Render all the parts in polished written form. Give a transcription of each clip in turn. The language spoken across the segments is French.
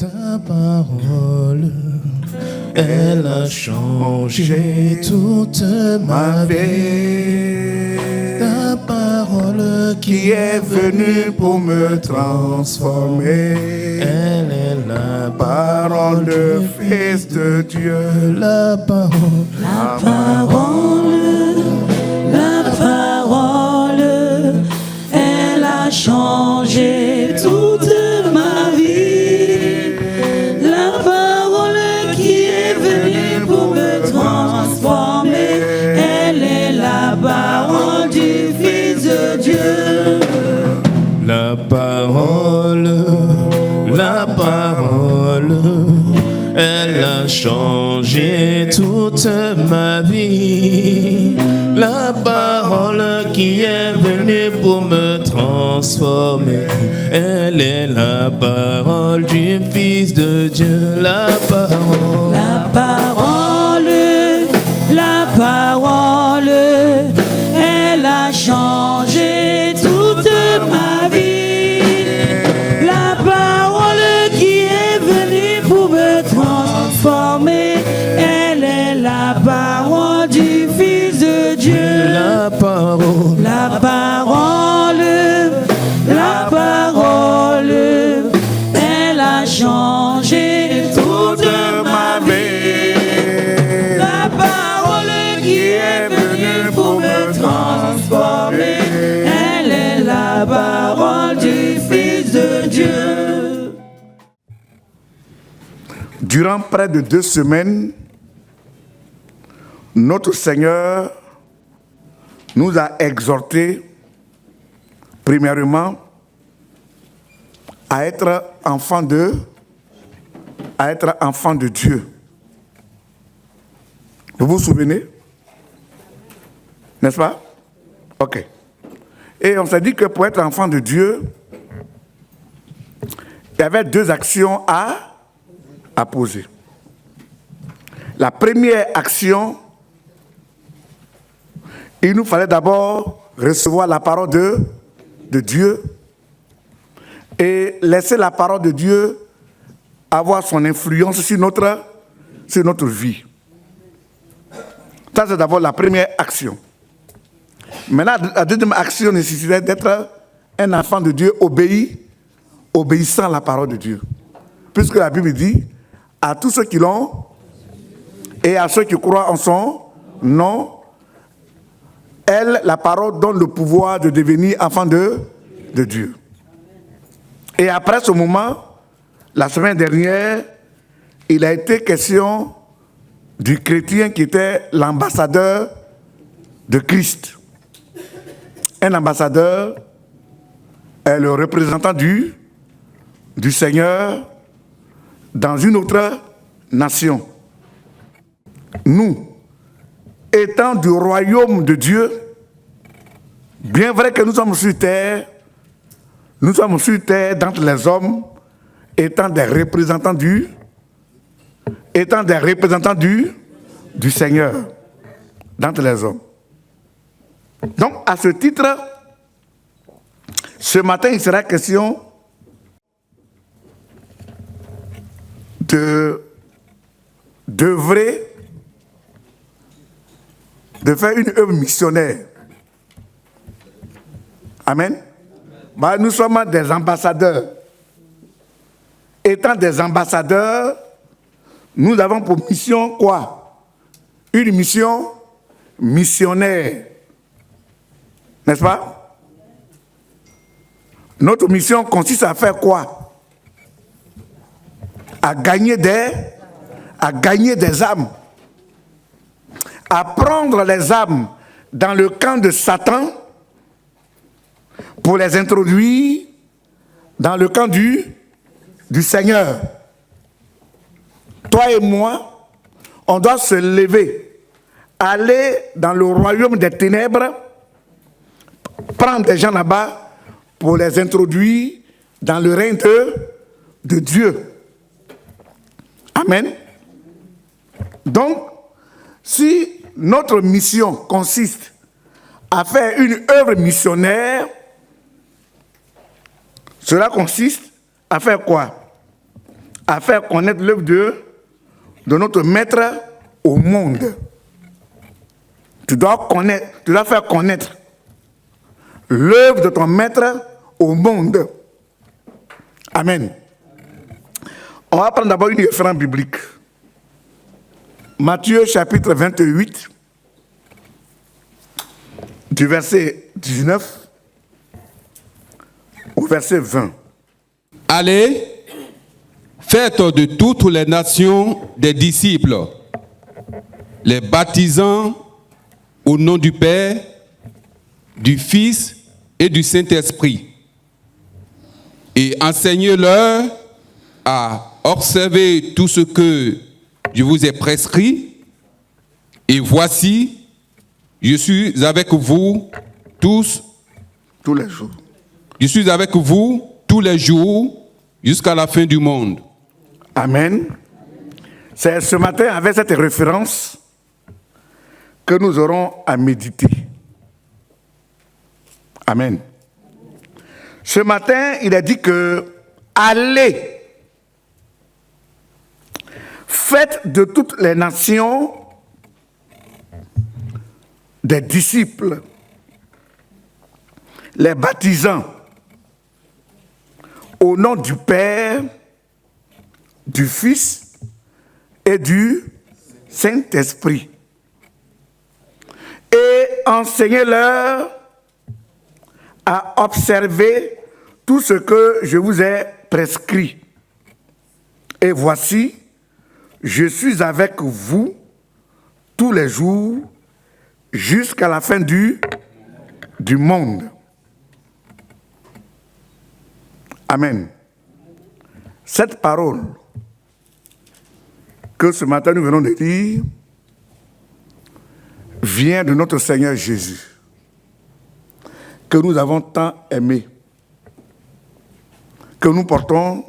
Ta parole, elle a changé toute ma vie. Ta parole qui est venue pour me transformer. Elle est la parole du Fils de Dieu. La parole, la parole, la parole, elle a changé toute ma vie. La parole qui est venue pour me transformer. Elle est la parole du Fils de Dieu. la parole, elle a changé toute ma vie. La parole qui est venue pour me transformer. Elle est la parole du Fils de Dieu. La parole, la parole, la parole, elle a changé toute ma vie. La parole qui est venue pour me transformer. Elle est la parole du Fils de Dieu. la parole, La parole, la parole, elle a changé toute ma vie. La parole qui est venue pour me transformer. Elle est la parole du Fils de Dieu. Durant près de 2 semaines, notre Seigneur nous a exhortés, premièrement, à être enfants de Dieu. Vous vous souvenez? N'est-ce pas? Ok. Et on s'est dit que pour être enfant de Dieu, il y avait 2 actions à poser. La première action, il nous fallait d'abord recevoir la parole de Dieu et laisser la parole de Dieu avoir son influence sur notre vie. Ça, c'est d'abord la première action. Maintenant, la deuxième action nécessitait d'être un enfant de Dieu obéissant à la parole de Dieu. Puisque la Bible dit, à tous ceux qui l'ont et à ceux qui croient en son nom, elle, la parole, donne le pouvoir de devenir enfant de Dieu. Et après ce moment, la semaine dernière, il a été question du chrétien qui était l'ambassadeur de Christ. Un ambassadeur est le représentant du Seigneur dans une autre nation. Nous, étant du royaume de Dieu, bien vrai que nous sommes sur terre d'entre les hommes, étant des représentants du Seigneur d'entre les hommes. Donc, à ce titre, ce matin, il sera question d'œuvrer, de faire une œuvre missionnaire. Amen. Bah, nous sommes des ambassadeurs. Étant des ambassadeurs, nous avons pour mission quoi? Une mission missionnaire. N'est-ce pas? Notre mission consiste à faire quoi? À gagner des âmes. À prendre les âmes dans le camp de Satan pour les introduire dans le camp du Seigneur. Toi et moi, on doit se lever, aller dans le royaume des ténèbres, prendre des gens là-bas pour les introduire dans le règne de Dieu. Amen. Donc, si notre mission consiste à faire une œuvre missionnaire, cela consiste à faire quoi? à faire connaître l'œuvre de notre Maître au monde. Tu dois faire connaître l'œuvre de ton Maître au monde. Amen. On va prendre d'abord une référence biblique. Matthieu chapitre 28, du verset 19 au verset 20. Allez, faites de toutes les nations des disciples, les baptisant au nom du Père, du Fils et du Saint-Esprit, et enseignez-leur à observer tout ce que je vous ai prescrit, et voici, je suis avec vous tous les jours. Je suis avec vous tous les jours jusqu'à la fin du monde. Amen. C'est ce matin, avec cette référence, que nous aurons à méditer. Amen. Ce matin, il a dit que allez, faites de toutes les nations des disciples, les baptisant au nom du Père, du Fils et du Saint-Esprit. Et enseignez-leur à observer tout ce que je vous ai prescrit. Et voici, je suis avec vous tous les jours jusqu'à la fin du monde. Amen. Cette parole que ce matin nous venons de dire vient de notre Seigneur Jésus, que nous avons tant aimé, que nous portons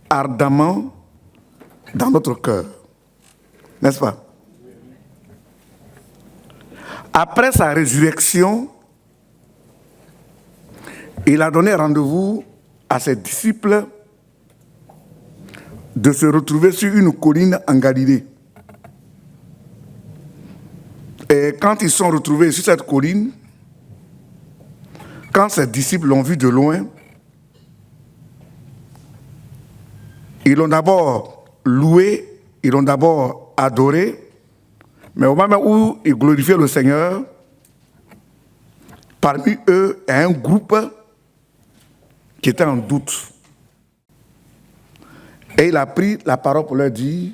ardemment dans notre cœur. N'est-ce pas? Après sa résurrection, il a donné rendez-vous à ses disciples de se retrouver sur une colline en Galilée. Et quand ils sont retrouvés sur cette colline, quand ses disciples l'ont vu de loin, ils l'ont d'abord loué, ils l'ont d'abord adoré, mais au moment où ils glorifiaient le Seigneur, parmi eux, il y a un groupe qui était en doute. Et il a pris la parole pour leur dire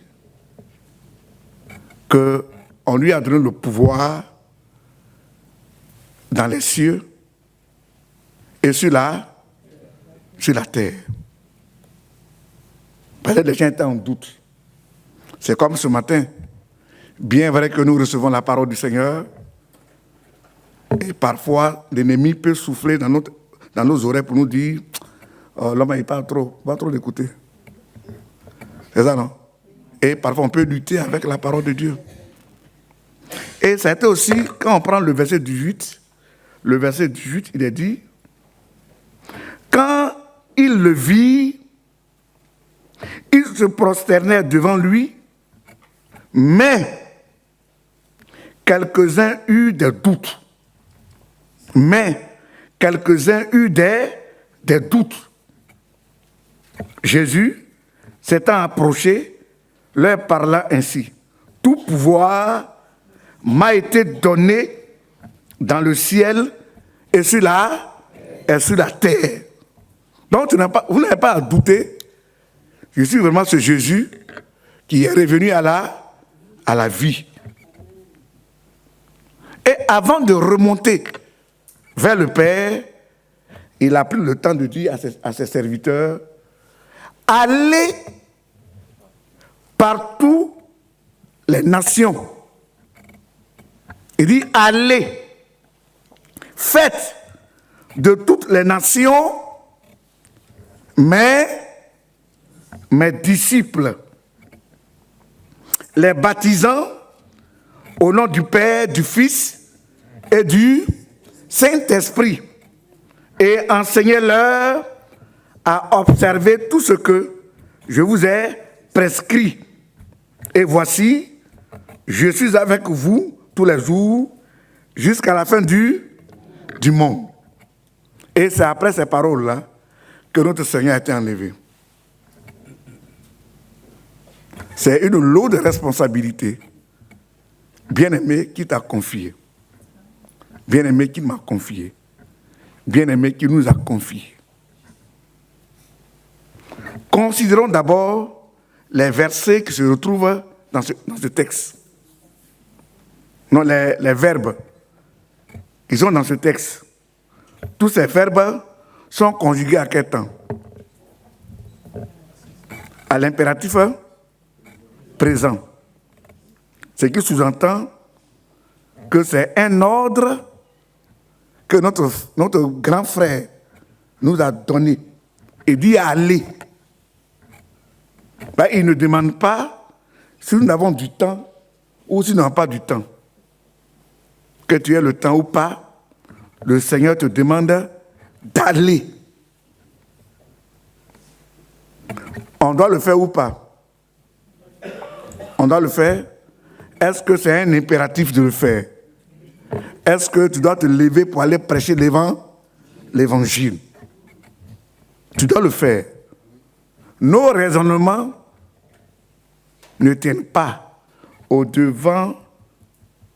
qu'on lui a donné le pouvoir dans les cieux et sur la terre. Peut-être les gens étaient en doute. C'est comme ce matin. Bien vrai que nous recevons la parole du Seigneur, et parfois l'ennemi peut souffler dans nos oreilles pour nous dire oh, l'homme il parle trop, pas trop l'écouter. C'est ça, non? Et parfois on peut lutter avec la parole de Dieu. Et ça a été aussi, quand on prend le verset 18, il est dit quand il le vit, ils se prosternèrent devant lui, mais quelques-uns eurent des doutes. Des doutes. Jésus, s'étant approché, leur parla ainsi. Tout pouvoir m'a été donné dans le ciel et sur la terre. Donc vous n'avez pas à douter. Je suis vraiment ce Jésus qui est revenu à la vie. Et avant de remonter vers le Père, il a pris le temps de dire à ses serviteurs, allez partout les nations. Il dit, allez, faites de toutes les nations mes disciples, les baptisant au nom du Père, du Fils et du Saint-Esprit, et enseignez-leur à observer tout ce que je vous ai prescrit. Et voici, je suis avec vous tous les jours jusqu'à la fin du monde. Et c'est après ces paroles-là que notre Seigneur a été enlevé. C'est une lourde responsabilité. Bien-aimé qui t'a confié. Bien-aimé qui m'a confié. Bien-aimé qui nous a confié. Considérons d'abord les versets qui se retrouvent dans ce texte. Non, les verbes qui sont dans ce texte. Tous ces verbes sont conjugués à quel temps? À l'impératif présent. Ce qui sous-entend que c'est un ordre que notre grand frère nous a donné et dit aller. Ben, il ne demande pas si nous avons du temps ou si nous n'avons pas du temps. Que tu aies le temps ou pas, le Seigneur te demande d'aller. On doit le faire ou pas? On doit le faire. Est-ce que c'est un impératif de le faire? Est-ce que tu dois te lever pour aller prêcher l'évangile? Tu dois le faire. Nos raisonnements ne tiennent pas au-devant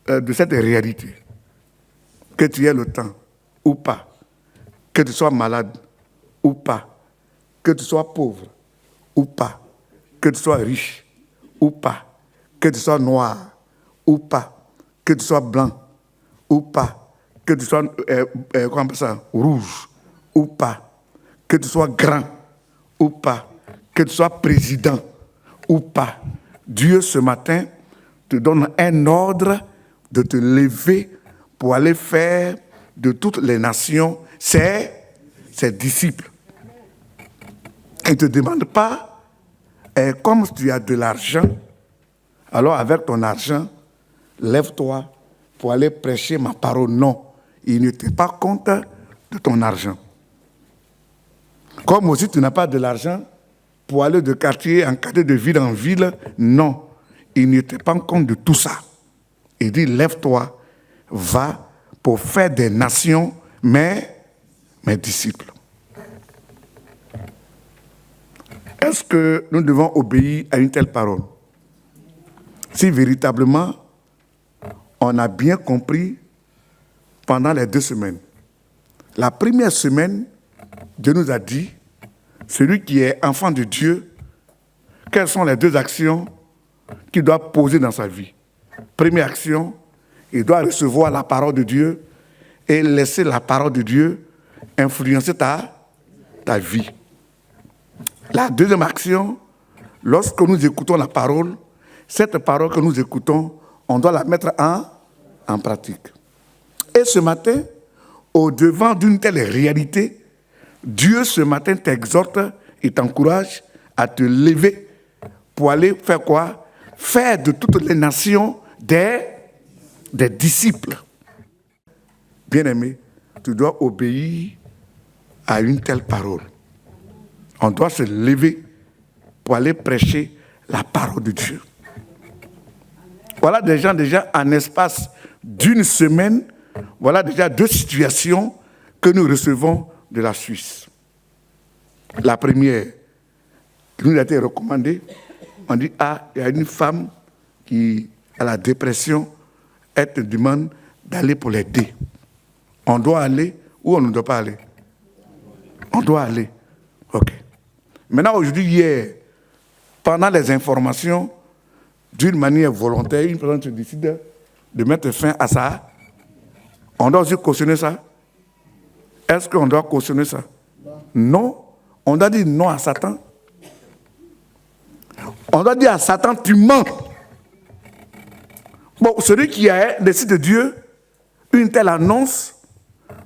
de cette réalité. Que tu aies le temps ou pas, que tu sois malade ou pas, que tu sois pauvre ou pas, que tu sois riche ou pas, que tu sois noir ou pas, que tu sois blanc ou pas, que tu sois rouge ou pas, que tu sois grand ou pas, que tu sois président ou pas. Dieu ce matin te donne un ordre de te lever pour aller faire de toutes les nations ses disciples. Il ne te demande pas, comme tu as de l'argent, alors avec ton argent, lève-toi pour aller prêcher ma parole. Non, il ne tient pas compte de ton argent. Comme aussi tu n'as pas de l'argent pour aller de quartier en quartier, de ville en ville, non, il ne tient pas compte de tout ça. Il dit, lève-toi, va pour faire des nations mes disciples. Est-ce que nous devons obéir à une telle parole? Si véritablement on a bien compris pendant les 2 semaines. La première semaine, Dieu nous a dit, celui qui est enfant de Dieu, quelles sont les 2 actions qu'il doit poser dans sa vie? Première action, il doit recevoir la parole de Dieu et laisser la parole de Dieu influencer ta vie. La deuxième action, lorsque nous écoutons la parole, cette parole que nous écoutons, on doit la mettre en pratique. Et ce matin, au-devant d'une telle réalité, Dieu ce matin t'exhorte et t'encourage à te lever pour aller faire quoi? Faire de toutes les nations des disciples. Bien-aimé, tu dois obéir à une telle parole. On doit se lever pour aller prêcher la parole de Dieu. Voilà des gens déjà en espace d'une semaine, voilà déjà 2 situations que nous recevons de la Suisse. La première, qui nous a été recommandée, on dit, il y a une femme qui a la dépression, elle te demande d'aller pour l'aider. On doit aller ou on ne doit pas aller? On doit aller. OK. Maintenant, aujourd'hui, hier, pendant les informations, d'une manière volontaire, une personne se décide de mettre fin à ça. On doit aussi cautionner ça? Est-ce qu'on doit cautionner ça? Non. On doit dire non à Satan. On doit dire à Satan, tu mens. Bon, celui qui a décidé de Dieu, une telle annonce,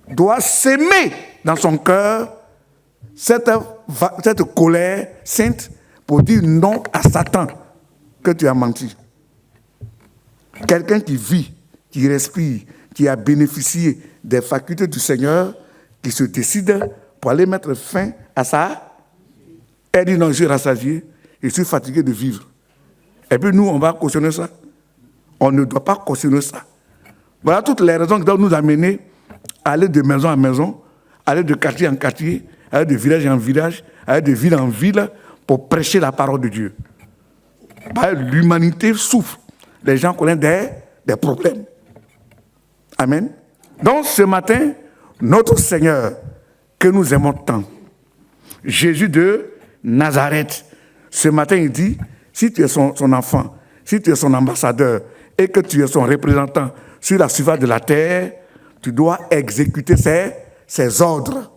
doit s'aimer dans son cœur cette colère sainte pour dire non à Satan que tu as menti. Quelqu'un qui vit, qui respire, qui a bénéficié des facultés du Seigneur, qui se décide pour aller mettre fin à ça, elle dit non, je suis rassasié, je suis fatigué de vivre. Et puis nous, on va cautionner ça. On ne doit pas cautionner ça. Voilà toutes les raisons qui doivent nous amener à aller de maison en maison, aller de quartier en quartier, aller de village en village, aller de ville en ville pour prêcher la parole de Dieu. L'humanité souffre. Les gens connaissent des problèmes. Amen. Donc ce matin, notre Seigneur, que nous aimons tant, Jésus de Nazareth, ce matin il dit, si tu es son enfant, si tu es son ambassadeur et que tu es son représentant sur la surface de la terre, tu dois exécuter ses ordres.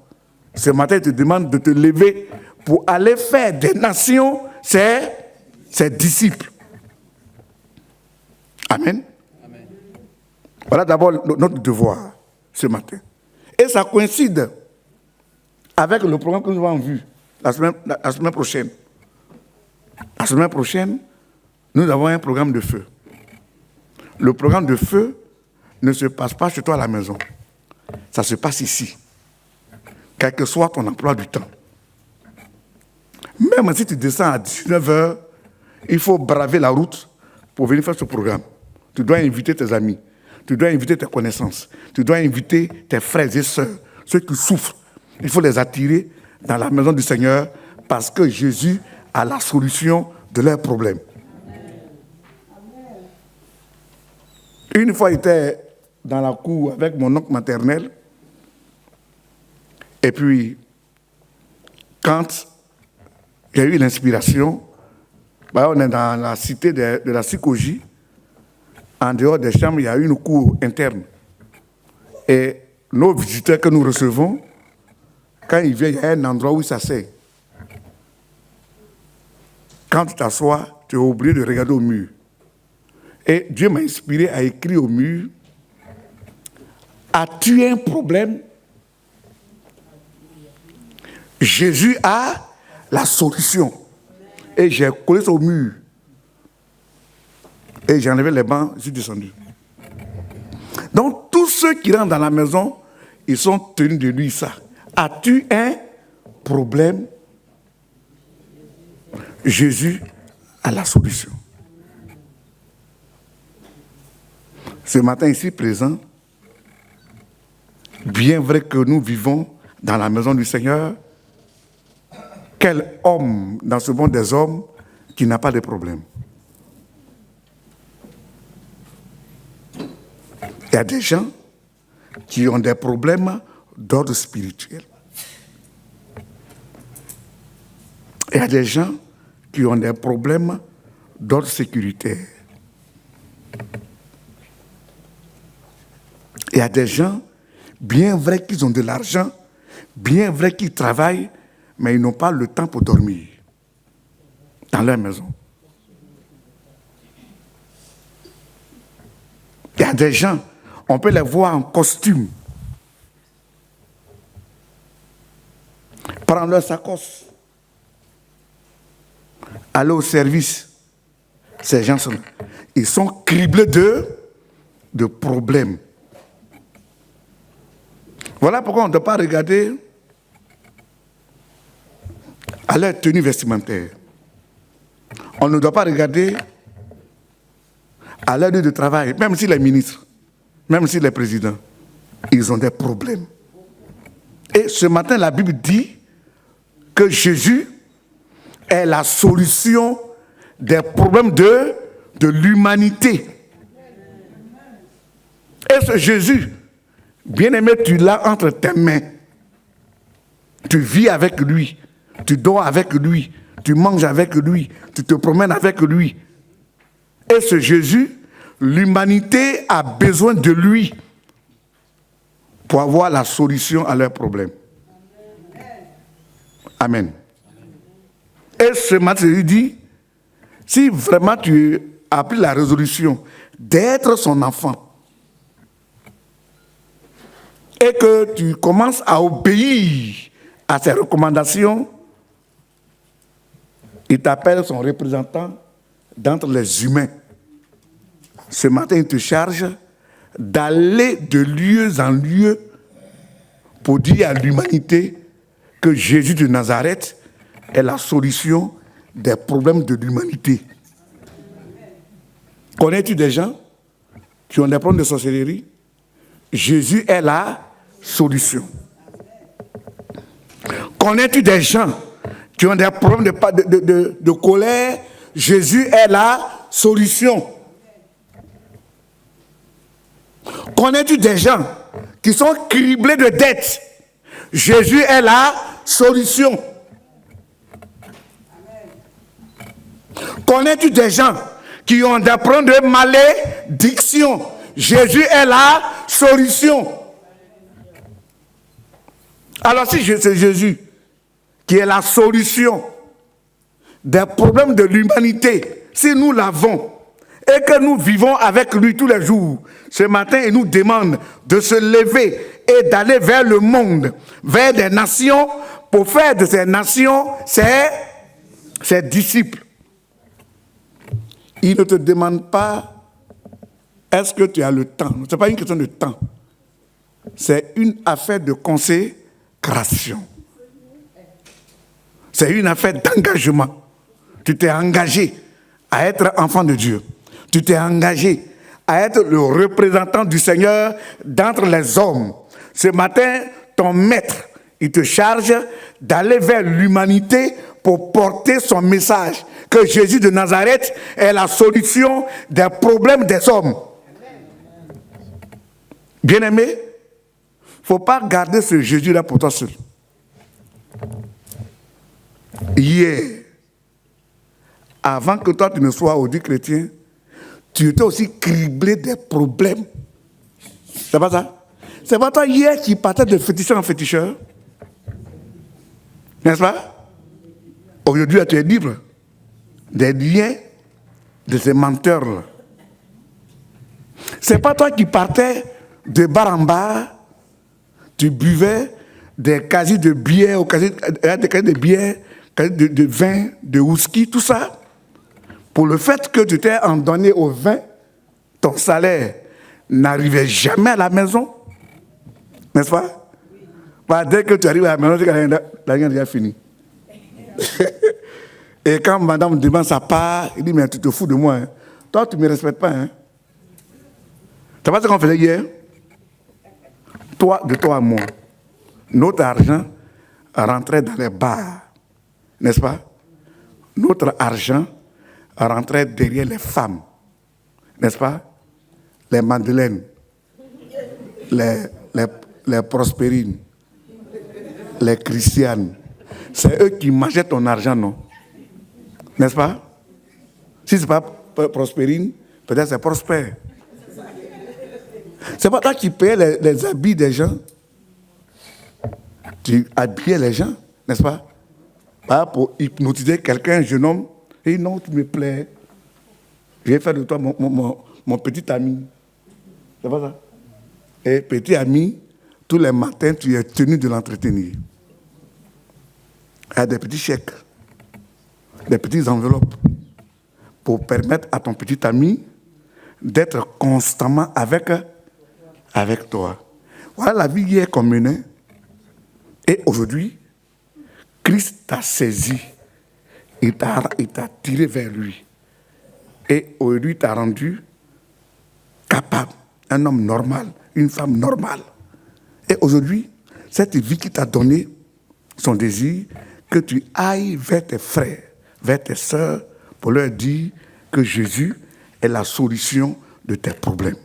Ce matin, il te demande de te lever pour aller faire des nations ses disciples. Amen. Amen. Voilà d'abord notre devoir ce matin. Et ça coïncide avec le programme que nous avons vu la semaine prochaine. La semaine prochaine, nous avons un programme de feu. Le programme de feu ne se passe pas chez toi à la maison. Ça se passe ici. Quel que soit ton emploi du temps. Même si tu descends à 19h, il faut braver la route pour venir faire ce programme. Tu dois inviter tes amis. Tu dois inviter tes connaissances. Tu dois inviter tes frères et sœurs, ceux qui souffrent. Il faut les attirer dans la maison du Seigneur parce que Jésus a la solution de leurs problèmes. Une fois, j'étais dans la cour avec mon oncle maternel. Et puis, quand il y a eu l'inspiration, on est dans la cité de la Sikoji. En dehors des chambres, il y a une cour interne. Et nos visiteurs que nous recevons, quand ils viennent, il y a un endroit où ils s'asseyent. Quand tu t'assois, tu es obligé de regarder au mur. Et Dieu m'a inspiré à écrire au mur, as-tu un problème? Jésus a la solution. Et j'ai collé ça au mur. Et j'ai enlevé les bancs, je suis descendu. Donc, tous ceux qui rentrent dans la maison, ils sont tenus de lui ça. As-tu un problème? Jésus a la solution. Ce matin, ici présent, bien vrai que nous vivons dans la maison du Seigneur, quel homme dans ce monde des hommes qui n'a pas de problème? Il y a des gens qui ont des problèmes d'ordre spirituel. Il y a des gens qui ont des problèmes d'ordre sécuritaire. Il y a des gens, bien vrai qu'ils ont de l'argent, bien vrai qu'ils travaillent, mais ils n'ont pas le temps pour dormir dans leur maison. Il y a des gens, on peut les voir en costume, prendre leur sacoche, aller au service. Ces gens ils sont criblés de problèmes. Voilà pourquoi on ne doit pas regarder à leur tenue vestimentaire. On ne doit pas regarder à leur lieu de travail, même si les ministres, même si les présidents, ils ont des problèmes. Et ce matin, la Bible dit que Jésus est la solution des problèmes de l'humanité. Et ce Jésus, bien-aimé, tu l'as entre tes mains. Tu vis avec lui, tu dors avec lui, tu manges avec lui, tu te promènes avec lui. Et ce Jésus, l'humanité a besoin de lui pour avoir la solution à leurs problèmes. Amen. Et ce matin, il dit, si vraiment tu as pris la résolution d'être son enfant et que tu commences à obéir à ses recommandations, il t'appelle son représentant d'entre les humains. Ce matin, il te charge d'aller de lieu en lieu pour dire à l'humanité que Jésus de Nazareth est la solution des problèmes de l'humanité. Connais-tu des gens qui ont des problèmes de sorcellerie? Jésus est la solution. Connais-tu des gens qui ont des problèmes de colère? Jésus est la solution. Connais-tu des gens qui sont criblés de dettes? Jésus est la solution. Connais-tu des gens qui ont des problèmes de malédiction? Jésus est la solution. Alors si c'est Jésus qui est la solution des problèmes de l'humanité, si nous l'avons et que nous vivons avec lui tous les jours, ce matin il nous demande de se lever et d'aller vers le monde, vers des nations, pour faire de ces nations ses disciples. Il ne te demande pas est-ce que tu as le temps. Ce n'est pas une question de temps. C'est une affaire de consécration. C'est une affaire d'engagement. Tu t'es engagé à être enfant de Dieu. Tu t'es engagé à être le représentant du Seigneur d'entre les hommes. Ce matin, ton maître, il te charge d'aller vers l'humanité pour porter son message. Que Jésus de Nazareth est la solution des problèmes des hommes. Bien-aimé, il ne faut pas garder ce Jésus-là pour toi seul. Hier, avant que toi tu ne sois audit chrétien, tu étais aussi criblé des problèmes. C'est pas ça? C'est pas toi hier qui partais de féticheur en féticheur? N'est-ce pas? Aujourd'hui, tu es libre des liens de ces menteurs-là. C'est pas toi qui partais de bar en bar, tu buvais des casiers de bière, des casiers de bière, de vin, de whisky, tout ça. Pour le fait que tu t'es en donné au vin, ton salaire n'arrivait jamais à la maison. N'est-ce pas? Bah, dès que tu arrives à la maison, la guerre est déjà finie. Et quand madame demande sa part, il dit, mais tu te fous de moi. Hein. Toi, tu ne me respectes pas. Hein. Tu vois ce qu'on faisait hier? De toi à moi. Notre argent rentrait dans les bars. N'est-ce pas? Notre argent rentrait derrière les femmes. N'est-ce pas? Les madeleines. Les prospérines. Les christianes. C'est eux qui mangeaient ton argent, non? N'est-ce pas? Si ce n'est pas prospérine, peut-être c'est prospère. C'est pas toi qui payais les habits des gens. Tu habillais les gens, n'est-ce pas? Pas pour hypnotiser quelqu'un, un jeune homme. Et non, tu me plais. Je vais faire de toi mon petit ami. C'est pas ça? Et petit ami, tous les matins, tu es tenu de l'entretenir. Il y a des petits chèques, des petites enveloppes pour permettre à ton petit ami d'être constamment avec toi. Voilà la vie hier qu'on menait. Et aujourd'hui, Christ t'a saisi. Il t'a tiré vers lui. Et aujourd'hui, t'a rendu capable, un homme normal, une femme normale. Et aujourd'hui, cette vie qu'il t'a donnée, son désir, que tu ailles vers tes frères, vers tes sœurs, pour leur dire que Jésus est la solution de tes problèmes.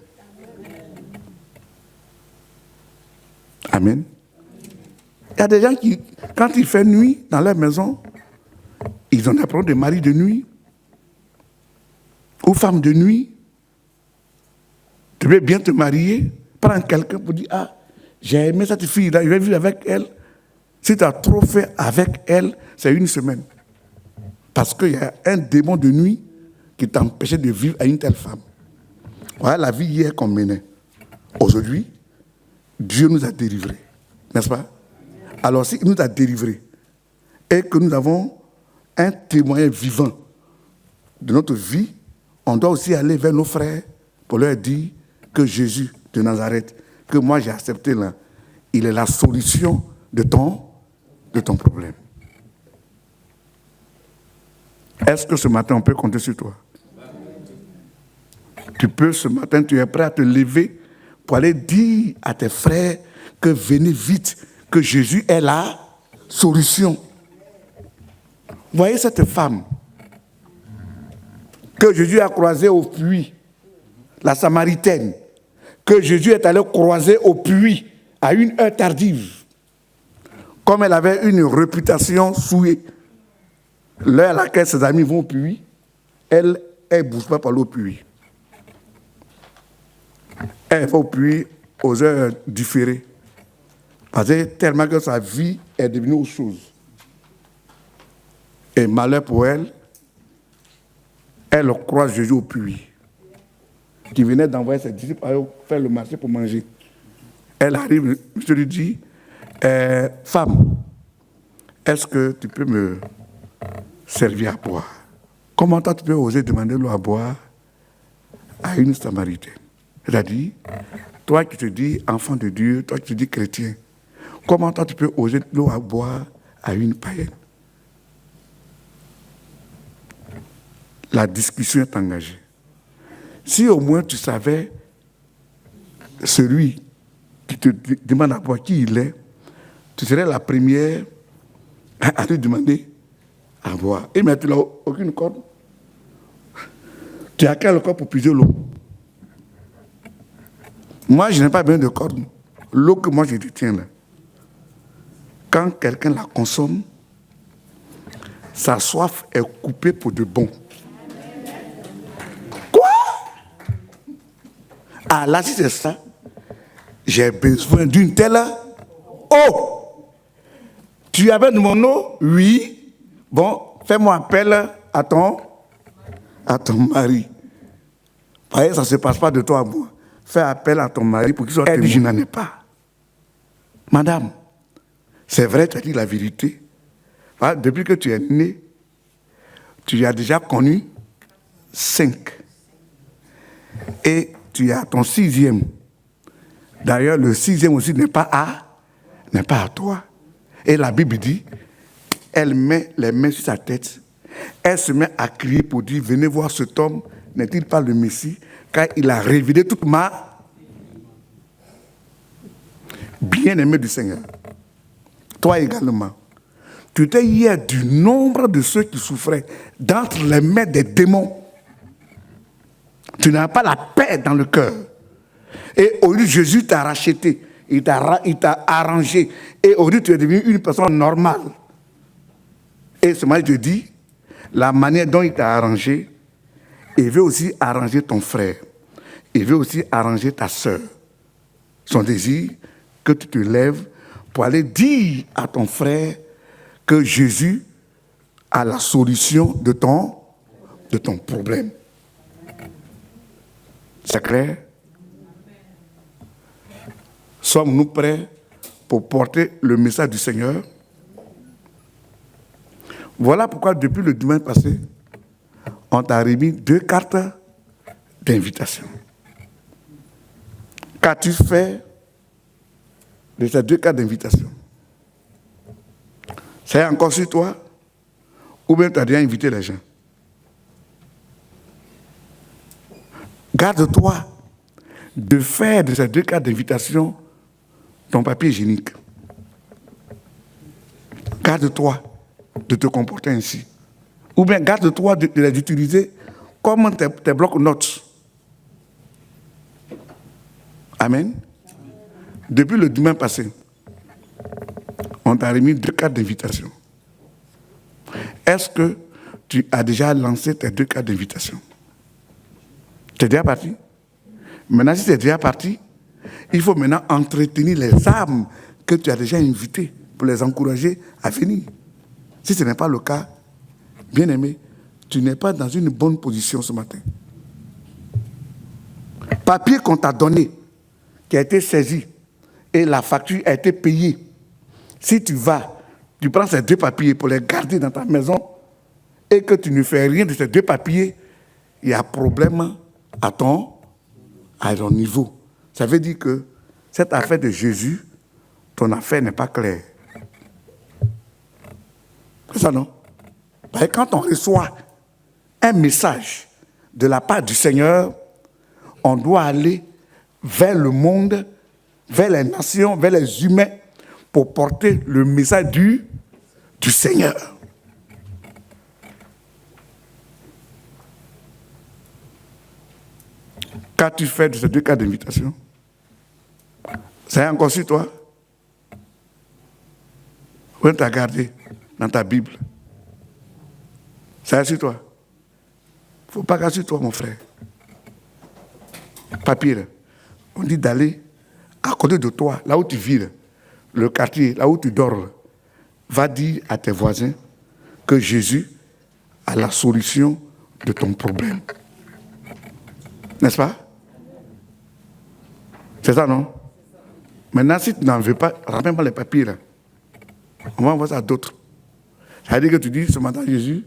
Amen. Il y a des gens qui, quand il fait nuit dans leur maison, ils ont des problèmes de mari de nuit ou femme de nuit. Tu veux bien te marier, prends quelqu'un pour dire, ah, j'ai aimé cette fille-là, je vais vivre avec elle. Si tu as trop fait avec elle, c'est une semaine. Parce qu'il y a un démon de nuit qui t'empêchait de vivre avec une telle femme. Voilà la vie hier qu'on menait. Aujourd'hui, Dieu nous a délivrés. N'est-ce pas? Alors s'il nous a délivrés et que nous avons un témoignage vivant de notre vie, on doit aussi aller vers nos frères pour leur dire que Jésus de Nazareth, que moi j'ai accepté là, il est la solution de ton problème. Est-ce que ce matin, on peut compter sur toi? Tu peux, ce matin, tu es prêt à te lever pour aller dire à tes frères que venez vite, que Jésus est la solution. Voyez cette femme que Jésus a croisée au puits, la Samaritaine, que Jésus est allé croiser au puits à une heure tardive. Comme elle avait une réputation souillée, l'heure à laquelle ses amis vont au puits, elle ne bouge pas pour aller au puits. Elle va au puits aux heures différées. Parce que tellement que sa vie est devenue autre chose. Et malheur pour elle, elle croise Jésus au puits, qui venait d'envoyer ses disciples à faire le marché pour manger. Elle arrive, je lui dis, femme, est-ce que tu peux me servir à boire? Comment toi tu peux oser demander l'eau à boire à une Samaritaine? Elle a dit, toi qui te dis enfant de Dieu, toi qui te dis chrétien, comment toi tu peux oser l'eau à boire à une païenne? La discussion est engagée. Si au moins tu savais celui qui te demande à boire qui il est, tu serais la première à lui demander à boire. Et mais tu n'as aucune corde. Tu as quel corps pour puiser l'eau? Moi, je n'ai pas besoin de corde. L'eau que moi je détiens là, quand quelqu'un la consomme, sa soif est coupée pour de bon. Quoi? Ah là, si c'est ça, j'ai besoin d'une telle eau. Tu as besoin de mon eau? Oui. Bon, fais-moi appel à ton mari. Voyez, ça ne se passe pas de toi à moi. Fais appel à ton mari pour qu'il soit témoin. Je n'en ai pas. Madame, c'est vrai, tu as dit la vérité. Voilà, depuis que tu es né, tu as déjà connu 5. Et tu as ton 6e. D'ailleurs, le 6e aussi n'est pas à toi. Et la Bible dit, elle met les mains sur sa tête. Elle se met à crier pour dire, venez voir cet homme, n'est-il pas le Messie? Car il a révélé toute ma bien-aimé du Seigneur. Toi également. Tu étais hier du nombre de ceux qui souffraient d'entre les mains des démons. Tu n'as pas la paix dans le cœur. Et au lieu, Jésus t'a racheté. Il t'a arrangé. Et au lieu, tu es devenu une personne normale. Et ce matin, je te dis, la manière dont il t'a arrangé, il veut aussi arranger ton frère. Il veut aussi arranger ta sœur. Son désir, que tu te lèves pour aller dire à ton frère que Jésus a la solution de ton problème. C'est clair? Sommes-nous prêts pour porter le message du Seigneur? Voilà pourquoi depuis le dimanche passé, on t'a remis 2 cartes d'invitation. Qu'as-tu fait de ces 2 cartes d'invitation? C'est encore sur toi? Ou bien tu as déjà invité les gens? Garde-toi de faire de ces 2 cartes d'invitation ton papier hygiénique. Garde-toi de te comporter ainsi. Ou bien garde-toi de les utiliser comme tes blocs-notes. Amen. Depuis le dimanche passé, on t'a remis 2 cartes d'invitation. Est-ce que tu as déjà lancé tes 2 cartes d'invitation? Tu es déjà parti? Maintenant, si tu es déjà parti, il faut maintenant entretenir les âmes que tu as déjà invitées pour les encourager à venir. Si ce n'est pas le cas, bien-aimé, tu n'es pas dans une bonne position ce matin. Papier qu'on t'a donné, qui a été saisi, et la facture a été payée. Si tu vas, tu prends ces 2 papiers pour les garder dans ta maison, et que tu ne fais rien de ces 2 papiers, il y a problème à ton niveau. Ça veut dire que cette affaire de Jésus, ton affaire n'est pas claire. C'est ça, non? Parce que quand on reçoit un message de la part du Seigneur, on doit aller vers le monde, vers les nations, vers les humains, pour porter le message du Seigneur. Qu'as-tu fait de ces 2 cas d'invitation? C'est encore sur toi? Où tu as gardé dans ta Bible? C'est sur toi? Il ne faut pas qu'à sur toi, mon frère. Papier, là. On dit d'aller à côté de toi, là où tu vis, là, le quartier, là où tu dors, là. Va dire à tes voisins que Jésus a la solution de ton problème. N'est-ce pas? C'est ça, non? Maintenant, si tu n'en veux pas, ramène-moi les papiers, là. On va envoyer ça à d'autres. Ça veut dire que tu dis, ce matin, Jésus,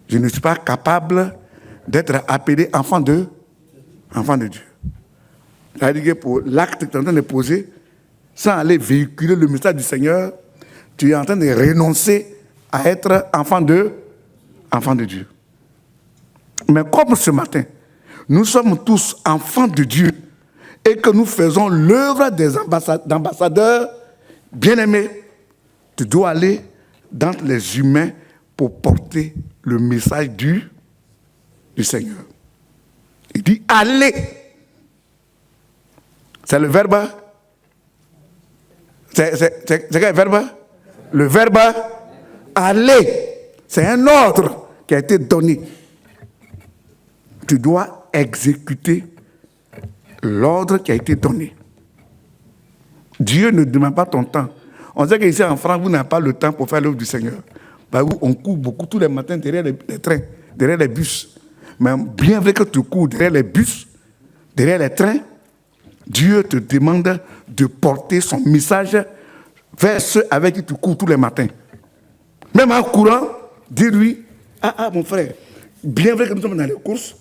je ne suis pas capable d'être appelé enfant de Dieu. Ça veut dire que pour l'acte que tu es en train de poser, sans aller véhiculer le message du Seigneur, tu es en train de renoncer à être enfant de Dieu. Mais comme ce matin, nous sommes tous enfants de Dieu et que nous faisons l'œuvre des ambassadeurs bien-aimés, tu dois aller dans les humains pour porter le message du Seigneur. Il dit allez. C'est le verbe. C'est quel verbe? Le verbe aller. C'est un ordre qui a été donné. Tu dois exécuter l'ordre qui a été donné. Dieu ne demande pas ton temps. On sait qu'ici en France, vous n'avez pas le temps pour faire l'œuvre du Seigneur. On court beaucoup tous les matins derrière les trains, derrière les bus. Mais bien vrai que tu cours derrière les bus, derrière les trains, Dieu te demande de porter son message vers ceux avec qui tu cours tous les matins. Même en courant, dis-lui, mon frère, bien vrai que nous sommes dans les courses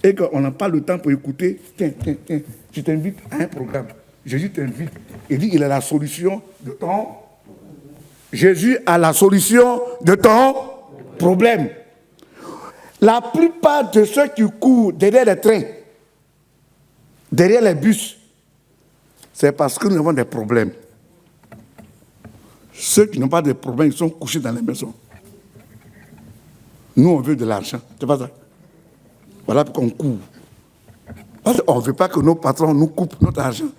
et qu'on n'a pas le temps pour écouter, tiens, je t'invite à un programme. Jésus t'invite. Il dit, il a la solution de ton... Jésus a la solution de ton problème. La plupart de ceux qui courent derrière les trains, derrière les bus, c'est parce que nous avons des problèmes. Ceux qui n'ont pas de problèmes, ils sont couchés dans les maisons. Nous, on veut de l'argent. C'est pas ça. Voilà pourquoi on court. Parce qu'on ne veut pas que nos patrons nous coupent notre argent.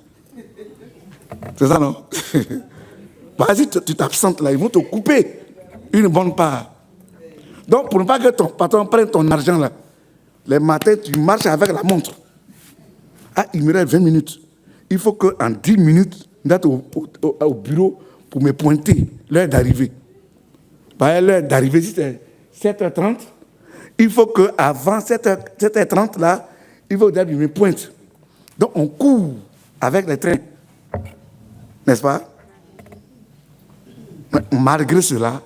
C'est ça, non? Vas-y, tu t'absentes là, ils vont te couper une bonne part. Donc, pour ne pas que ton patron prenne ton argent là, les matins, tu marches avec la montre. Il me reste 20 minutes. Il faut qu'en 10 minutes, d'être au bureau pour me pointer l'heure d'arrivée. L'heure d'arrivée, si c'est 7h30, il faut qu'avant 7h30, là, il faut qu'il me pointe. Donc, on court avec les trains. N'est-ce pas? Mais malgré cela,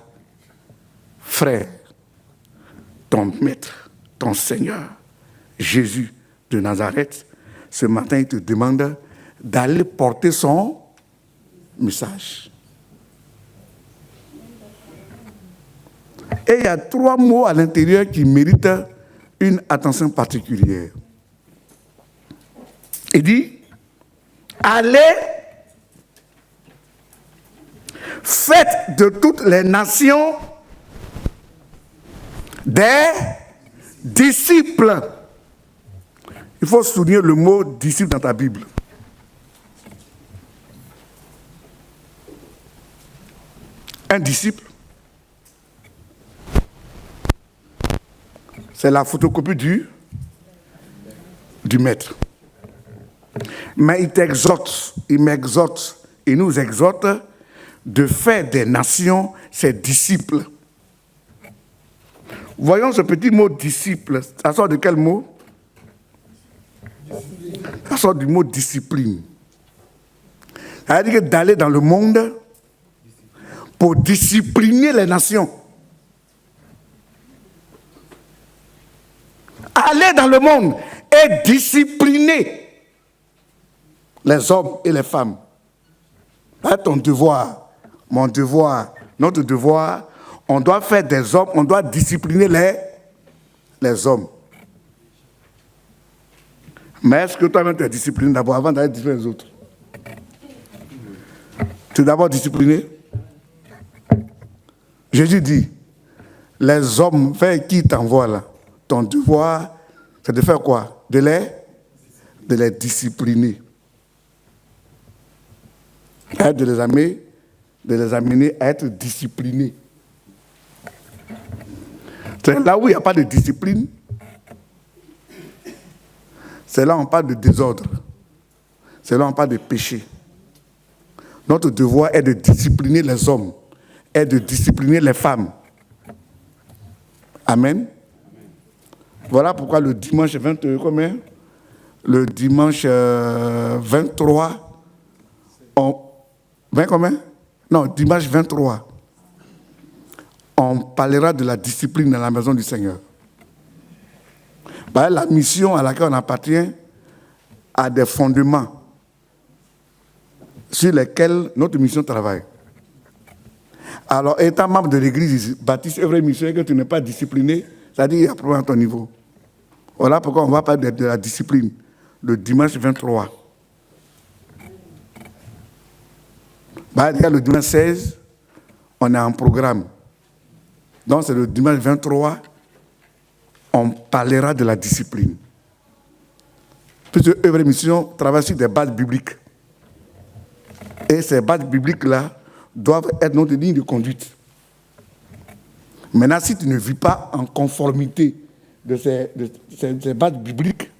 frère, ton maître, ton Seigneur, Jésus de Nazareth, ce matin, il te demande d'aller porter son message. Et il y a 3 mots à l'intérieur qui méritent une attention particulière. Il dit, allez, faites de toutes les nations des disciples. Il faut souligner le mot disciple dans ta Bible. Un disciple, c'est la photocopie du maître. Mais il t'exhorte, il m'exhorte, il nous exhorte de faire des nations ses disciples. Voyons ce petit mot disciple. Ça sort de quel mot? Ça sort du mot discipline. Ça veut dire d'aller dans le monde pour discipliner les nations. Aller dans le monde et discipliner les hommes et les femmes. C'est ton devoir, mon devoir, notre devoir. On doit faire des hommes, on doit discipliner les hommes. Mais est-ce que toi-même tu es discipliné d'abord avant d'aller discipliner les autres? Tu es d'abord discipliné? Jésus dit, les hommes vers qui t'envoient là, ton devoir, c'est de faire quoi? De les discipliner. De les amener à être disciplinés. C'est là où il n'y a pas de discipline, c'est là où on parle de désordre. C'est là où on parle de péché. Notre devoir est de discipliner les hommes, est de discipliner les femmes. Amen. Voilà pourquoi le dimanche 23, le dimanche 23, 20 combien? Non, dimanche 23, on parlera de la discipline dans la maison du Seigneur. La mission à laquelle on appartient a des fondements sur lesquels notre mission travaille. Alors, étant membre de l'église baptiste œuvre missionnaire, que tu n'es pas discipliné, c'est-à-dire qu'il y a un problème à ton niveau. Voilà pourquoi on va parler de la discipline le dimanche 23. Le dimanche 16, on est en programme. Donc, c'est le dimanche 23, on parlera de la discipline. Puisque œuvre mission travaille sur des bases bibliques. Et ces bases bibliques-là doivent être notre ligne de conduite. Maintenant, si tu ne vis pas en conformité de ces bases bibliques,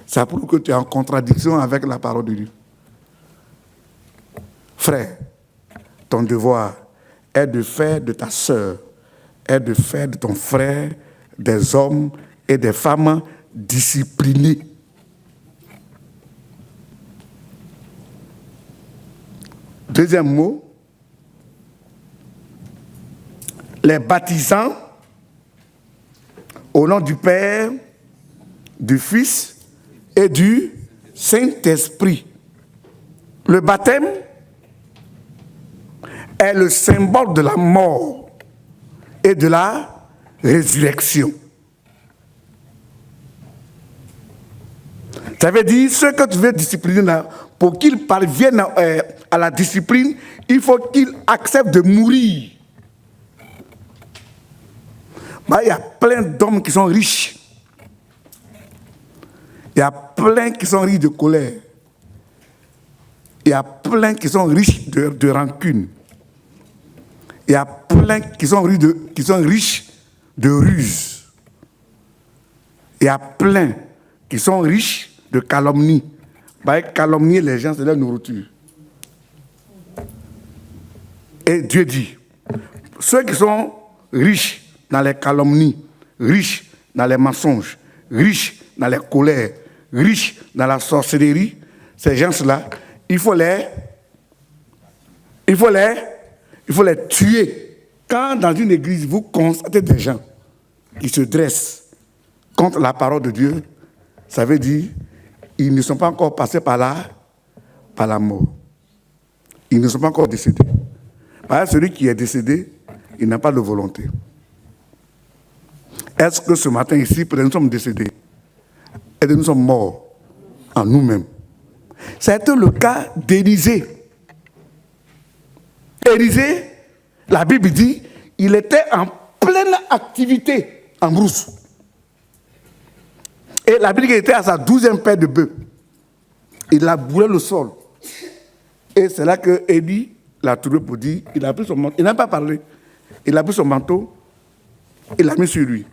ça prouve que tu es en contradiction avec la parole de Dieu. Frère, ton devoir est de faire de ta sœur, est de faire de ton frère des hommes et des femmes disciplinés. Deuxième mot, les baptisants au nom du Père, du Fils et du Saint-Esprit. Le baptême est le symbole de la mort et de la résurrection. Ça veut dire, ce que tu veux discipliner là, pour qu'il parvienne à la discipline, il faut qu'il accepte de mourir. Il y a plein d'hommes qui sont riches. Il y a plein qui sont riches de colère. Il y a plein qui sont riches de rancune. Il y a plein qui sont riches de ruse. Il y a plein qui sont riches de calomnie. Calomnier les gens, c'est leur nourriture. Et Dieu dit, ceux qui sont riches dans les calomnies, riches dans les mensonges, riches dans les colères, riches dans la sorcellerie, ces gens-là, il faut les tuer. Quand dans une église, vous constatez des gens qui se dressent contre la parole de Dieu, ça veut dire ils ne sont pas encore passés par la mort. Ils ne sont pas encore décédés. Par exemple, celui qui est décédé, il n'a pas de volonté. Est-ce que ce matin ici, peut-être nous sommes décédés et nous sommes morts en nous-mêmes? C'était le cas d'Élisée. Élisée, la Bible dit, il était en pleine activité en brousse. Et la Bible dit qu'il était à sa 12e paire de bœufs. Il a bourré le sol. Et c'est là que Élie l'a trouvé pour dire, il a pris son manteau, il n'a pas parlé. Il a pris son manteau, il l'a mis sur lui.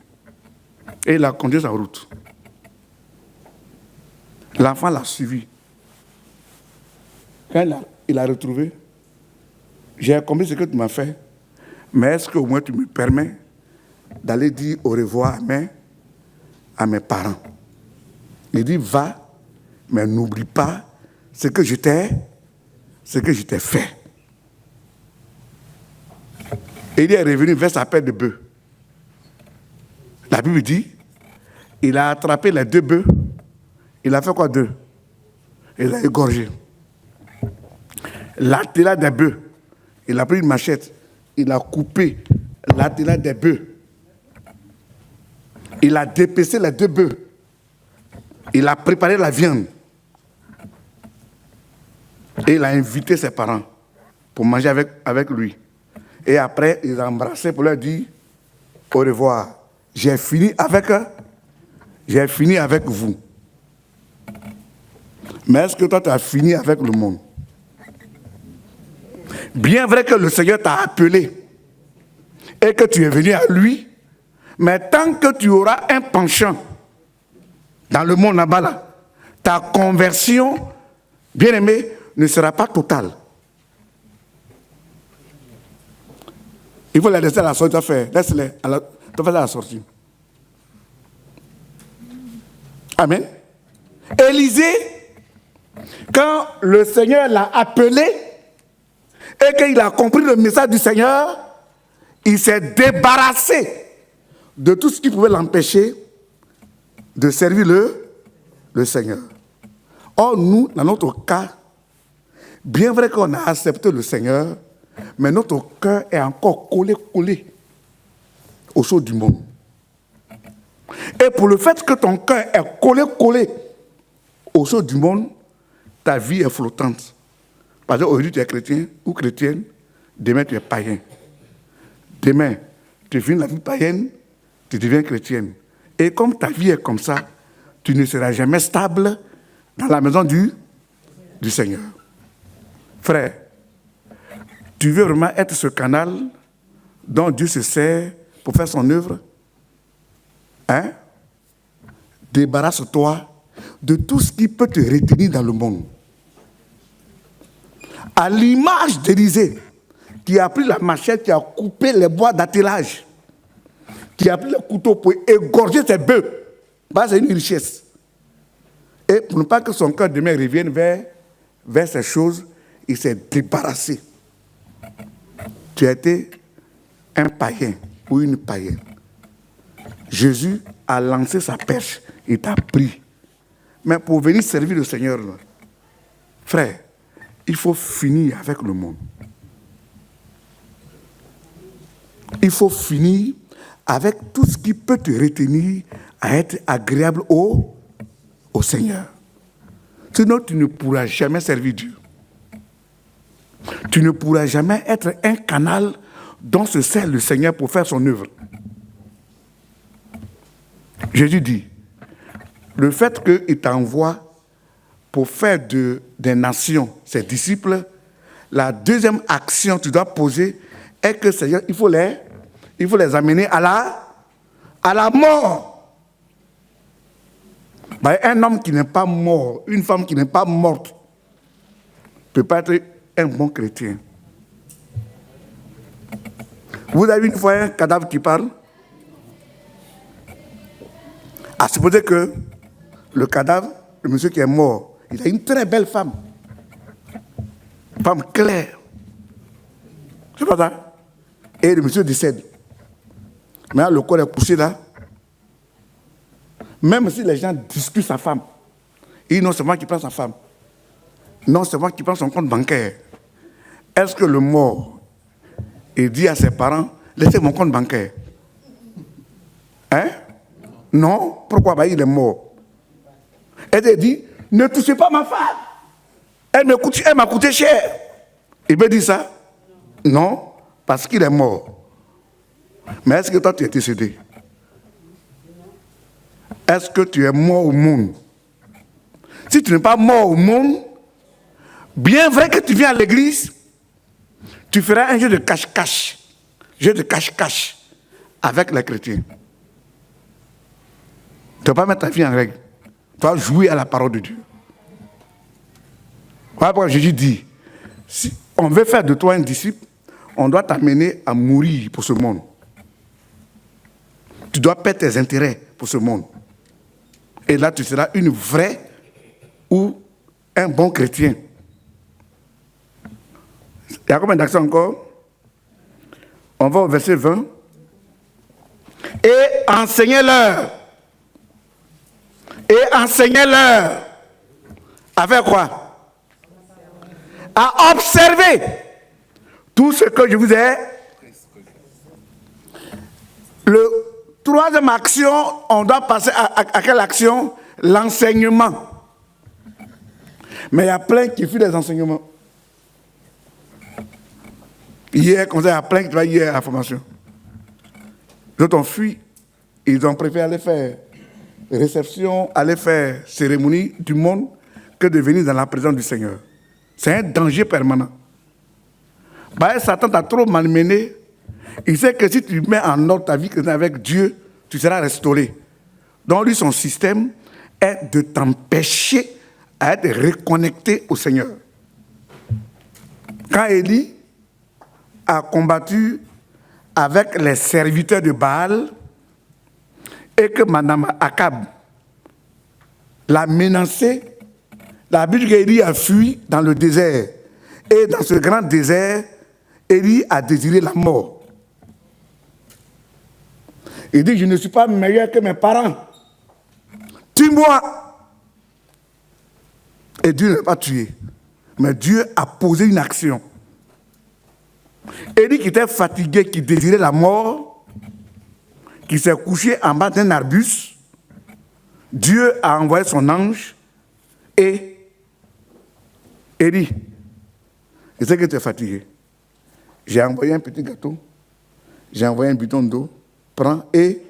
Et il a continué sa route. L'enfant l'a suivi. Quand il a retrouvé, j'ai compris ce que tu m'as fait, mais est-ce qu'au moins tu me permets d'aller dire au revoir à mes parents? Il dit, va, mais n'oublie pas ce que je t'ai fait. Et il est revenu vers sa paire de bœufs. La Bible dit, il a attrapé les 2 bœufs. Il a fait quoi d'eux? Il a égorgé. L'attelage des bœufs. Il a pris une machette. Il a coupé l'attelage des bœufs. Il a dépecé les 2 bœufs. Il a préparé la viande. Et il a invité ses parents pour manger avec lui. Et après, il a embrassé pour leur dire au revoir. J'ai fini avec vous. Mais est-ce que toi, tu as fini avec le monde? Bien vrai que le Seigneur t'a appelé et que tu es venu à lui, mais tant que tu auras un penchant dans le monde là-bas, là, ta conversion, bien aimé, ne sera pas totale. Il faut les laisser à la sortie. Laisse-les à la sortie. Amen. Élisée, quand le Seigneur l'a appelé et qu'il a compris le message du Seigneur, il s'est débarrassé de tout ce qui pouvait l'empêcher de servir le Seigneur. Or, nous, dans notre cas, bien vrai qu'on a accepté le Seigneur, mais notre cœur est encore collé aux choses du monde. Et pour le fait que ton cœur est collé aux choses du monde, ta vie est flottante. Parce qu'aujourd'hui, tu es chrétien ou chrétienne, demain, tu es païen. Demain, tu finis la vie païenne, tu deviens chrétienne. Et comme ta vie est comme ça, tu ne seras jamais stable dans la maison du Seigneur. Frère, tu veux vraiment être ce canal dont Dieu se sert pour faire son œuvre? Hein? Débarrasse-toi de tout ce qui peut te retenir dans le monde. À l'image d'Élisée, qui a pris la machette, qui a coupé les bois d'attelage, qui a pris le couteau pour égorger ses bœufs. Bah, c'est une richesse. Et pour ne pas que son cœur demain revienne vers ces choses, il s'est débarrassé. Tu as été un païen ou une païenne. Jésus a lancé sa perche, il t'a pris. Mais pour venir servir le Seigneur, frère, il faut finir avec le monde. Il faut finir avec tout ce qui peut te retenir à être agréable au Seigneur. Sinon, tu ne pourras jamais servir Dieu. Tu ne pourras jamais être un canal dont se sert le Seigneur pour faire son œuvre. Jésus dit, le fait qu'il t'envoie pour faire des nations ses disciples, la deuxième action que tu dois poser est que Seigneur, il faut les amener à la mort. Ben, un homme qui n'est pas mort, une femme qui n'est pas morte, ne peut pas être un bon chrétien. Vous avez une fois un cadavre qui parle? À supposer que le cadavre, le monsieur qui est mort, il a une très belle femme. Une femme claire. C'est pas ça? Et le monsieur décède. Maintenant, le corps est couché là. Même si les gens discutent sa femme, et non, c'est moi qui prends sa femme. Non, c'est moi qui prends son compte bancaire. Est-ce que le mort, il dit à ses parents, laissez mon compte bancaire? Hein? Non. Pourquoi? Ben, il est mort. Elle dit, ne touchez pas ma femme. Elle m'a coûté cher. Il veut dire ça? Non, parce qu'il est mort. Mais est-ce que toi, tu es décédé? Est-ce que tu es mort au monde? Si tu n'es pas mort au monde, bien vrai que tu viens à l'église, tu feras un jeu de cache-cache. Jeu de cache-cache avec les chrétiens. Tu ne vas pas mettre ta vie en règle. Tu vas jouer à la parole de Dieu. Voilà pourquoi Jésus dit, si on veut faire de toi un disciple, on doit t'amener à mourir pour ce monde. Tu dois perdre tes intérêts pour ce monde. Et là, tu seras une vraie ou un bon chrétien. Il y a combien d'accents encore? On va au verset 20. Et enseignez-leur. Et enseignez-leur. Avec quoi? À observer tout ce que je vous ai. Troisième action, on doit passer à quelle action? L'enseignement. Mais il y a plein qui fuient des enseignements. Hier, comme ça, il y a plein qui travaillent hier à la formation. D'autres ont fui. Ils ont préféré aller faire réception, aller faire cérémonie du monde que de venir dans la présence du Seigneur. C'est un danger permanent. Bah, Satan t'a trop malmené. Il sait que si tu mets en ordre ta vie avec Dieu, tu seras restauré. Donc lui, son système est de t'empêcher à être reconnecté au Seigneur. Quand Élie a combattu avec les serviteurs de Baal et que Madame Akab l'a menacé, la Bible dit qu'Élie a fui dans le désert. Et dans ce grand désert, Élie a désiré la mort. Il dit, je ne suis pas meilleur que mes parents. Tue-moi. Et Dieu ne l'a pas tué. Mais Dieu a posé une action. Élie qui était fatigué, qui désirait la mort, qui s'est couché en bas d'un arbuste, Dieu a envoyé son ange et Élie, je sais que tu es fatigué. J'ai envoyé un petit gâteau, j'ai envoyé un bidon d'eau, prends et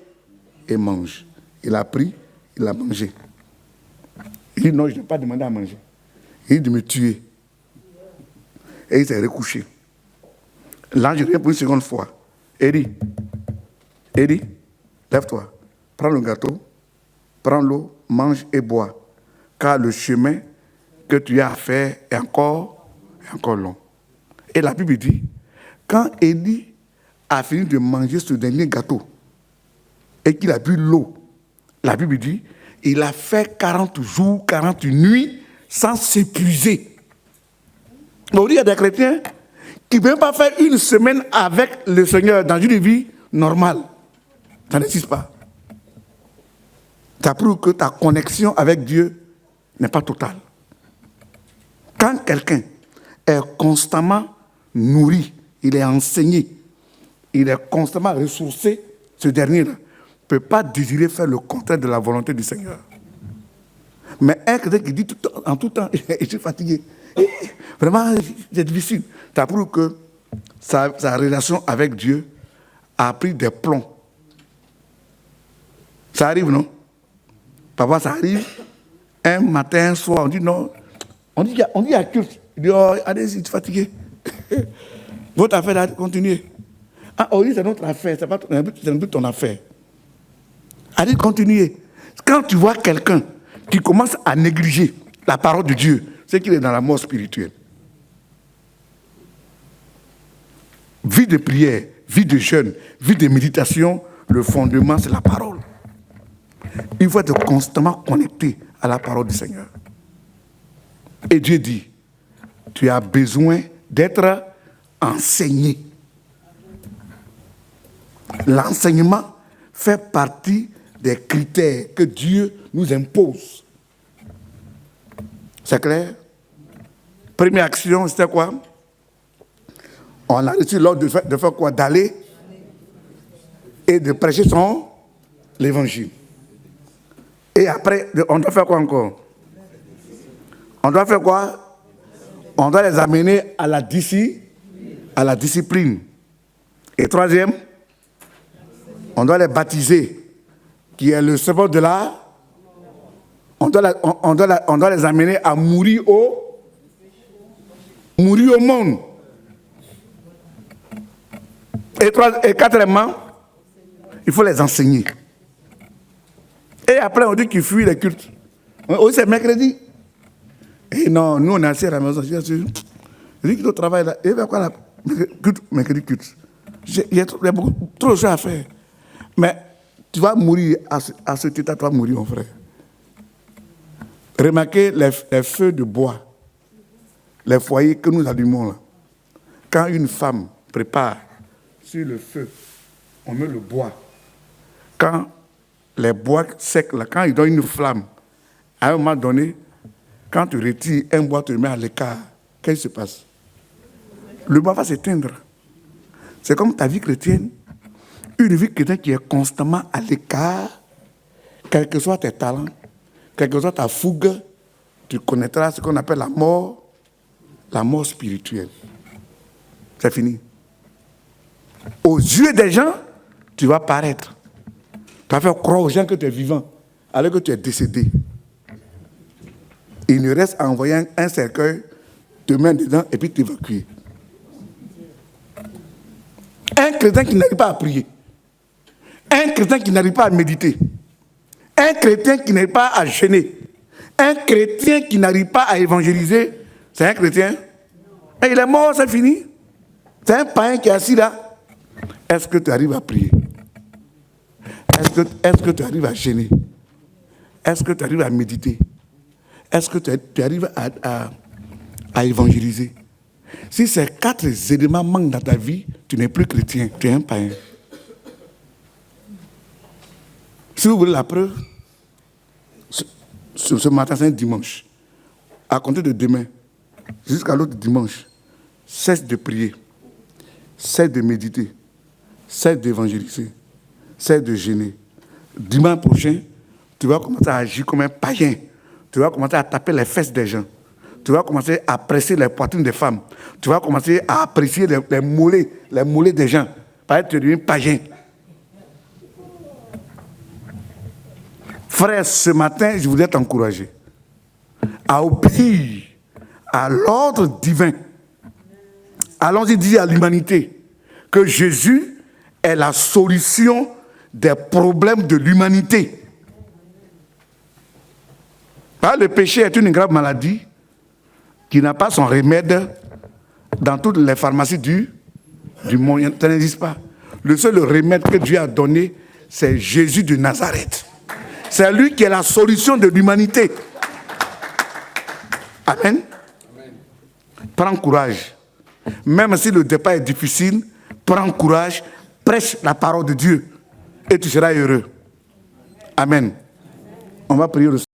mange. Il a pris, il a mangé. Il dit non, je n'ai pas demandé à manger. Il dit de me tuer. Et il s'est recouché. L'ange revient pour une seconde fois. Élie, lève-toi, prends le gâteau, prends l'eau, mange et bois. Car le chemin que tu as à faire est encore long. Et la Bible dit, quand Élie a fini de manger ce dernier gâteau et qu'il a bu l'eau, la Bible dit, il a fait 40 jours, 40 nuits sans s'épuiser. Donc il y a des chrétiens qui ne peuvent pas faire une semaine avec le Seigneur dans une vie normale. Ça n'existe pas. Ça prouve que ta connexion avec Dieu n'est pas totale. Quand quelqu'un est constamment nourri, il est enseigné, il est constamment ressourcé, ce dernier-là ne peut pas désirer faire le contraire de la volonté du Seigneur. Mais un chrétien qui dit en tout temps, je suis fatigué, vraiment, c'est difficile. Ça prouve que sa relation avec Dieu a pris des plombs. Ça arrive, non? Parfois, ça arrive. Un matin, un soir, on dit non. On dit il y a culte. Il dit, oh, allez-y, tu es fatigué. Votre affaire a continué. Ah, on dit c'est notre affaire, c'est pas ton affaire. Allez, continuez. Quand tu vois quelqu'un qui commence à négliger la parole de Dieu, c'est qu'il est dans la mort spirituelle. Vie de prière, vie de jeûne, vie de méditation, le fondement, c'est la parole. Il faut être constamment connecté à la parole du Seigneur. Et Dieu dit, tu as besoin d'être enseigné. L'enseignement fait partie des critères que Dieu nous impose. C'est clair? Première action, c'était quoi? On a reçu l'ordre de faire quoi? D'aller et de prêcher l'évangile. Et après, on doit faire quoi encore? On doit faire quoi? On doit les amener à la discipline. Et troisième, on doit les baptiser, qui est le symbole de la... On doit les amener à mourir au monde. Et quatrièmement, il faut les enseigner. Et après, on dit qu'ils fuient les cultes. Oui, c'est mercredi. Et non, nous, on est assis à la maison. Je dis qu'il travaille là. Et bien quoi là? Mercredi culte. Il y a trop de choses à faire. Mais tu vas mourir à cet état, tu vas mourir, mon frère. Remarquez les feux de bois, les foyers que nous allumons là. Quand une femme prépare sur le feu, on met le bois. Quand les bois secs, là, quand ils donnent une flamme, à un moment donné, quand tu retires un bois, tu le mets à l'écart, qu'est-ce qui se passe? Le bois va s'éteindre. C'est comme ta vie chrétienne. Une vie chrétienne qui est constamment à l'écart, quels que soient tes talents, quelle que soit ta fougue, tu connaîtras ce qu'on appelle la mort spirituelle. C'est fini. Aux yeux des gens, tu vas paraître. Tu vas faire croire aux gens que tu es vivant, alors que tu es décédé. Il ne reste à envoyer un cercueil, te mettre dedans et puis t'évacuer. Un chrétien qui n'arrive pas à prier, un chrétien qui n'arrive pas à méditer, un chrétien qui n'arrive pas à jeûner, un chrétien qui n'arrive pas à évangéliser, c'est un chrétien. Et il est mort, c'est fini. C'est un païen qui est assis là. Est-ce que tu arrives à prier? Est-ce que tu arrives à jeûner? Est-ce que tu arrives à méditer? Est-ce que tu arrives à évangéliser? Si ces 4 éléments manquent dans ta vie, tu n'es plus chrétien, tu es un païen. Si vous voulez la preuve, ce matin, c'est un dimanche. À compter de demain, jusqu'à l'autre dimanche, cesse de prier, cesse de méditer, cesse d'évangéliser, cesse de jeûner. Dimanche prochain, tu vas commencer à agir comme un païen. Tu vas commencer à taper les fesses des gens. Tu vas commencer à presser les poitrines des femmes. Tu vas commencer à apprécier les mollets des gens. Parce que tu deviens païen. Frère, ce matin, je voudrais t'encourager à obéir à l'ordre divin. Allons-y dire à l'humanité que Jésus est la solution des problèmes de l'humanité. Le péché est une grave maladie qui n'a pas son remède dans toutes les pharmacies du monde. Ça n'existe pas. Le seul remède que Dieu a donné, c'est Jésus de Nazareth. C'est lui qui est la solution de l'humanité. Amen. Prends courage. Même si le départ est difficile, prends courage, prêche la parole de Dieu et tu seras heureux. Amen. On va prier le Seigneur.